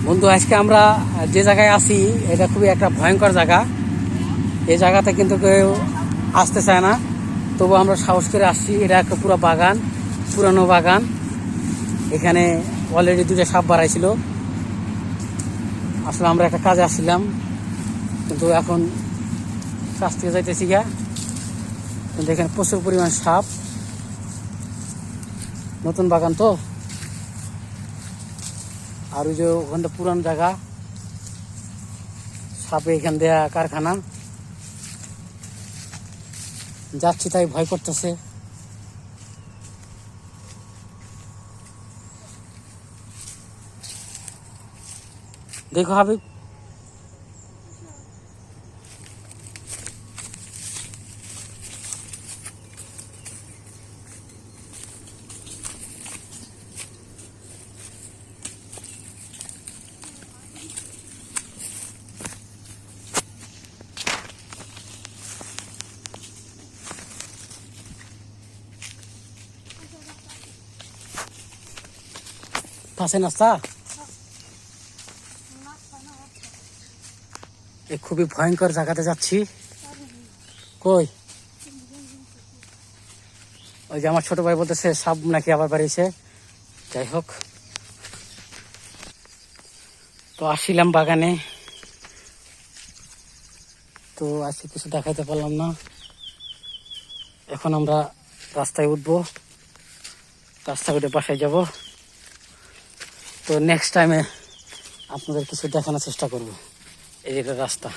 বন্ধু, আজকে আমরা যে জায়গায় আছি এটা খুবই একটা ভয়ঙ্কর জায়গা। এই জায়গাতে কিন্তু কেউ আসতে চায় না, তবু আমরা সাহস করে আসছি। এটা একটা পুরো বাগান, পুরানো বাগান। এখানে অলরেডি 2টা সাপ বাড়াইছিল। আসলে আমরা একটা কাজে আসছিলাম, কিন্তু এখন কাজ থেকে যাইতেছি গা। কিন্তু এখানে প্রচুর পরিমাণ সাপ। নতুন বাগান তো, আর ওই যে ওখানটা পুরান জায়গা, সাপে এখান দেয়া কারখানা। যাচ্ছি তাই ভয় করতেছে। দেখো হাবিব, পাশে নাস্তা। এই খুবই ভয়ঙ্কর জায়গাতে যাচ্ছি। কই ওই যে আমার ছোট ভাই বলতেছে সাপ নাকি আবার বাড়িয়েছে। যাই হোক, তো আসছিলাম বাগানে, তো আজকে কিছু দেখাইতে পারলাম না। এখন আমরা রাস্তায় উঠবো, রাস্তা উঠে বাসায় যাব। তো নেক্সট টাইমে আপনাদের কিছু দেখানোর চেষ্টা করব। এই যে রাস্তা।